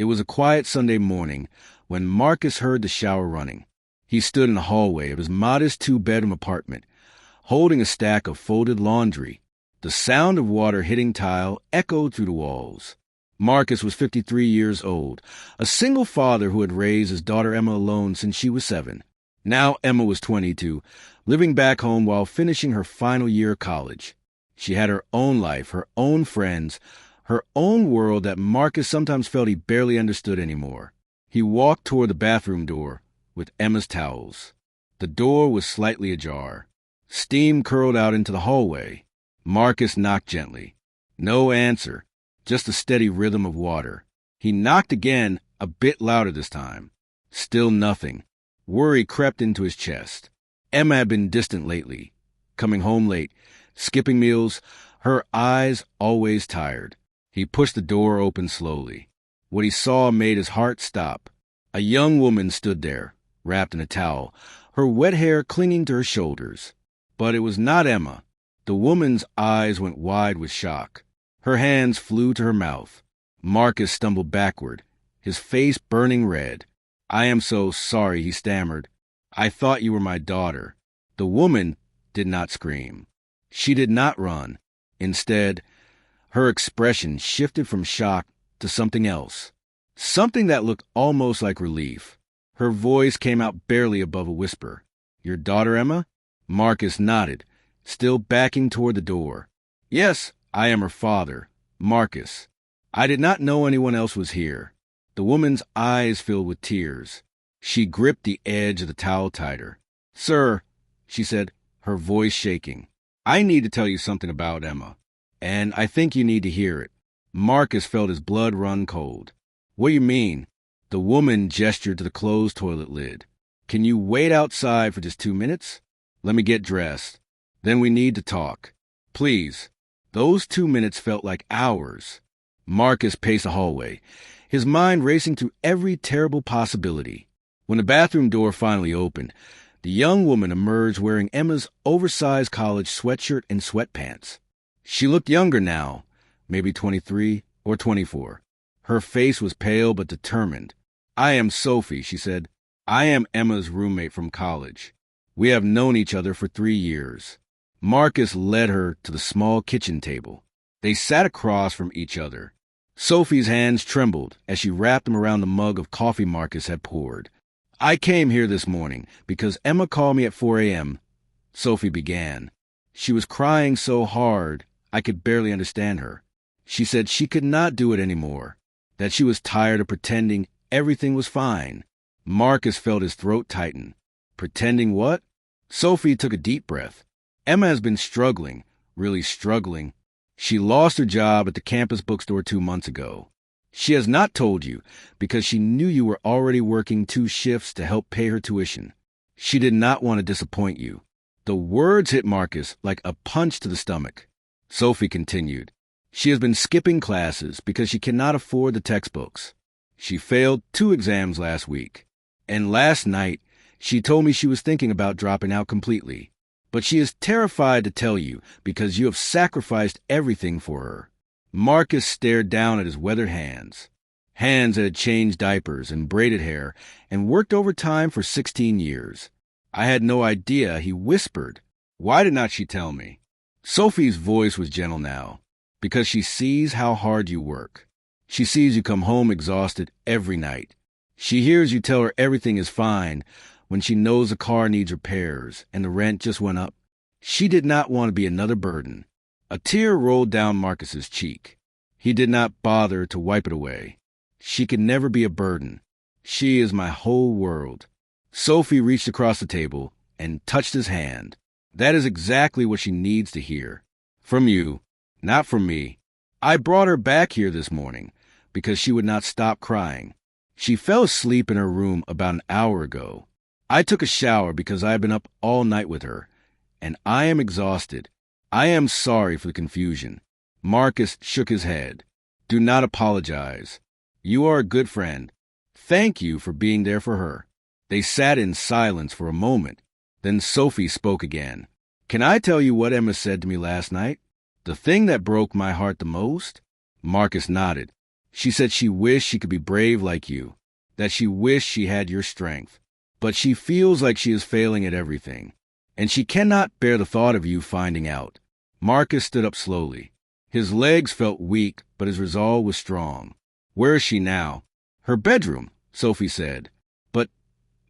It was a quiet Sunday morning when Marcus heard the shower running. He stood in the hallway of his modest two-bedroom apartment, holding a stack of folded laundry. The sound of water hitting tile echoed through the walls. Marcus was 53 years old, a single father who had raised his daughter Emma alone since she was 7. Now Emma was 22, living back home while finishing her final year of college. She had her own life, her own friends, her own world that Marcus sometimes felt he barely understood anymore. He walked toward the bathroom door with Emma's towels. The door was slightly ajar. Steam curled out into the hallway. Marcus knocked gently. No answer, just a steady rhythm of water. He knocked again, a bit louder this time. Still nothing. Worry crept into his chest. Emma had been distant lately, coming home late, skipping meals, her eyes always tired. He pushed the door open slowly. What he saw made his heart stop. A young woman stood there, wrapped in a towel, her wet hair clinging to her shoulders. But it was not Emma. The woman's eyes went wide with shock. Her hands flew to her mouth. Marcus stumbled backward, his face burning red. "I am so sorry," he stammered. "I thought you were my daughter." The woman did not scream. She did not run. Instead, her expression shifted from shock to something else. Something that looked almost like relief. Her voice came out barely above a whisper. "Your daughter, Emma?" Marcus nodded, still backing toward the door. "Yes, I am her father, Marcus. I did not know anyone else was here." The woman's eyes filled with tears. She gripped the edge of the towel tighter. "Sir," she said, her voice shaking, "I need to tell you something about Emma, and I think you need to hear it." Marcus felt his blood run cold. "What do you mean?" The woman gestured to the closed toilet lid. "Can you wait outside for just 2 minutes? Let me get dressed. Then we need to talk. Please." Those 2 minutes felt like hours. Marcus paced the hallway, his mind racing through every terrible possibility. When the bathroom door finally opened, the young woman emerged wearing Emma's oversized college sweatshirt and sweatpants. She looked younger now, maybe 23 or 24. Her face was pale but determined. "I am Sophie," she said. "I am Emma's roommate from college. We have known each other for 3 years. Marcus led her to the small kitchen table. They sat across from each other. Sophie's hands trembled as she wrapped them around the mug of coffee Marcus had poured. "I came here this morning because Emma called me at 4 a.m., Sophie began. She was crying so hard I could barely understand her. She said she could not do it anymore, that she was tired of pretending everything was fine. Marcus felt his throat tighten. Pretending what? Sophie took a deep breath. Emma has been struggling, really struggling. She lost her job at the campus bookstore 2 months ago. She has not told you because she knew you were already working 2 shifts to help pay her tuition. She did not want to disappoint you. The words hit Marcus like a punch to the stomach. Sophie continued. She has been skipping classes because she cannot afford the textbooks. She failed 2 exams last week. And last night, she told me she was thinking about dropping out completely. But she is terrified to tell you because you have sacrificed everything for her. Marcus stared down at his weathered hands. Hands that had changed diapers and braided hair and worked overtime for 16 years. I had no idea, he whispered. Why did not she tell me? Sophie's voice was gentle now. Because she sees how hard you work. She sees you come home exhausted every night. She hears you tell her everything is fine when she knows the car needs repairs and the rent just went up. She did not want to be another burden. A tear rolled down Marcus's cheek. He did not bother to wipe it away. She could never be a burden. She is my whole world. Sophie reached across the table and touched his hand. That is exactly what she needs to hear. From you, not from me. I brought her back here this morning because she would not stop crying. She fell asleep in her room about an hour ago. I took a shower because I have been up all night with her, and I am exhausted. I am sorry for the confusion. Marcus shook his head. Do not apologize. You are a good friend. Thank you for being there for her. They sat in silence for a moment. Then Sophie spoke again. Can I tell you what Emma said to me last night? The thing that broke my heart the most? Marcus nodded. She said she wished she could be brave like you, that she wished she had your strength. But she feels like she is failing at everything, and she cannot bear the thought of you finding out. Marcus stood up slowly. His legs felt weak, but his resolve was strong. Where is she now? Her bedroom, Sophie said. But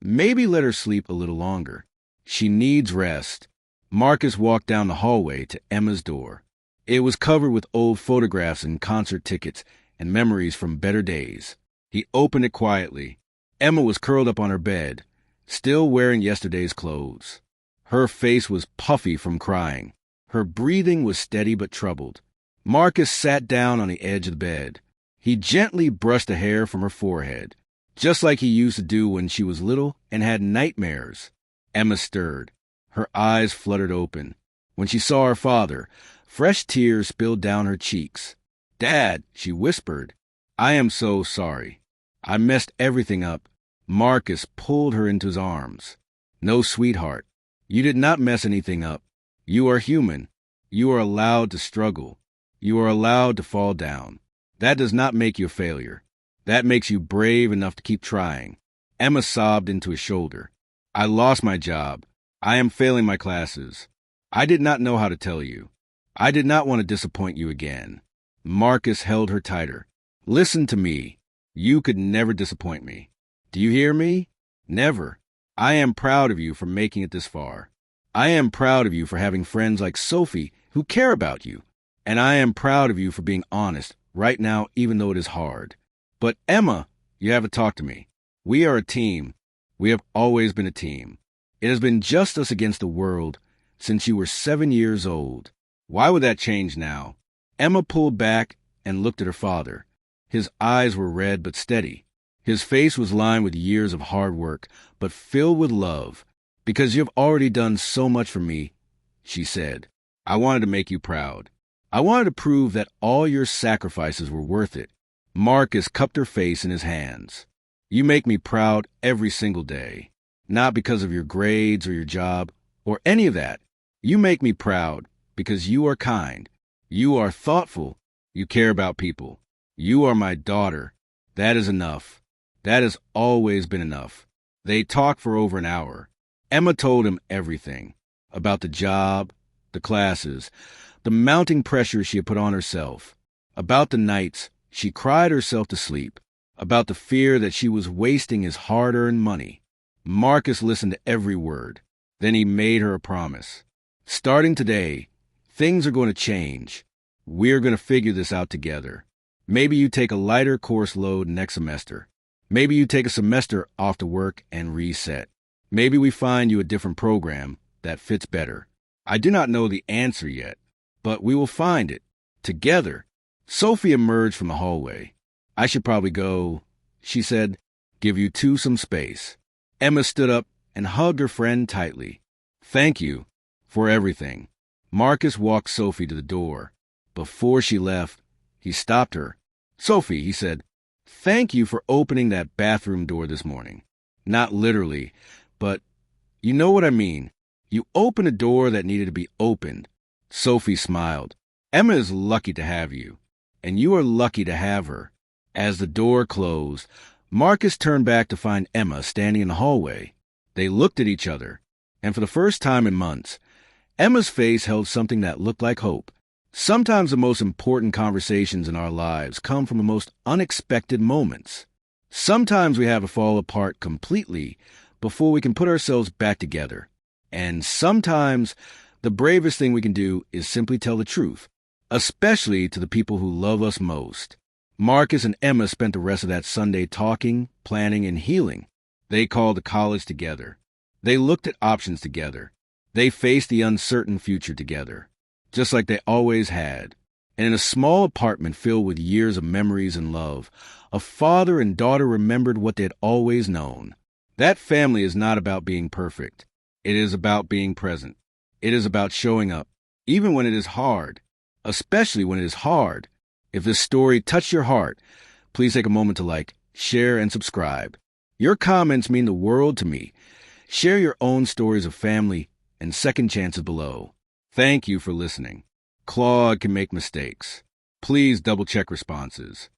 maybe let her sleep a little longer. She needs rest. Marcus walked down the hallway to Emma's door. It was covered with old photographs and concert tickets and memories from better days. He opened it quietly. Emma was curled up on her bed, still wearing yesterday's clothes. Her face was puffy from crying. Her breathing was steady but troubled. Marcus sat down on the edge of the bed. He gently brushed the hair from her forehead, just like he used to do when she was little and had nightmares. Emma stirred. Her eyes fluttered open. When she saw her father, fresh tears spilled down her cheeks. "Dad," she whispered, "I am so sorry. I messed everything up." Marcus pulled her into his arms. "No, sweetheart. You did not mess anything up. You are human. You are allowed to struggle. You are allowed to fall down. That does not make you a failure. That makes you brave enough to keep trying." Emma sobbed into his shoulder. "I lost my job. I am failing my classes. I did not know how to tell you. I did not want to disappoint you again." Marcus held her tighter. "Listen to me. You could never disappoint me. Do you hear me? Never. I am proud of you for making it this far. I am proud of you for having friends like Sophie who care about you. And I am proud of you for being honest right now, even though it is hard. But Emma, you have to talk to me. We are a team. We have always been a team. It has been just us against the world since you were 7 years old. Why would that change now?" Emma pulled back and looked at her father. His eyes were red but steady. His face was lined with years of hard work, but filled with love. "Because you have already done so much for me," she said. "I wanted to make you proud. I wanted to prove that all your sacrifices were worth it." Marcus cupped her face in his hands. "You make me proud every single day. Not because of your grades or your job or any of that. You make me proud because you are kind. You are thoughtful. You care about people. You are my daughter. That is enough. That has always been enough." They talked for over an hour. Emma told him everything. About the job, the classes, the mounting pressure she had put on herself. About the nights she cried herself to sleep. About the fear that she was wasting his hard-earned money. Marcus listened to every word. Then he made her a promise. "Starting today, things are going to change. We're going to figure this out together. Maybe you take a lighter course load next semester. Maybe you take a semester off to work and reset. Maybe we find you a different program that fits better. I do not know the answer yet, but we will find it. Together." Sophie emerged from the hallway. "I should probably go," she said. "Give you two some space." Emma stood up and hugged her friend tightly. "Thank you for everything." Marcus walked Sophie to the door. Before she left, he stopped her. "Sophie," he said, "thank you for opening that bathroom door this morning. Not literally, but you know what I mean. You opened a door that needed to be opened." Sophie smiled. "Emma is lucky to have you, and you are lucky to have her." As the door closed, Marcus turned back to find Emma standing in the hallway. They looked at each other, and for the first time in months, Emma's face held something that looked like hope. Sometimes the most important conversations in our lives come from the most unexpected moments. Sometimes we have to fall apart completely before we can put ourselves back together. And sometimes the bravest thing we can do is simply tell the truth, especially to the people who love us most. Marcus and Emma spent the rest of that Sunday talking, planning, and healing. They called the college together. They looked at options together. They faced the uncertain future together, just like they always had. And in a small apartment filled with years of memories and love, a father and daughter remembered what they had always known. That family is not about being perfect. It is about being present. It is about showing up, even when it is hard, especially when it is hard. If this story touched your heart, please take a moment to like, share, and subscribe. Your comments mean the world to me. Share your own stories of family and second chances below. Thank you for listening. Claude can make mistakes. Please double-check responses.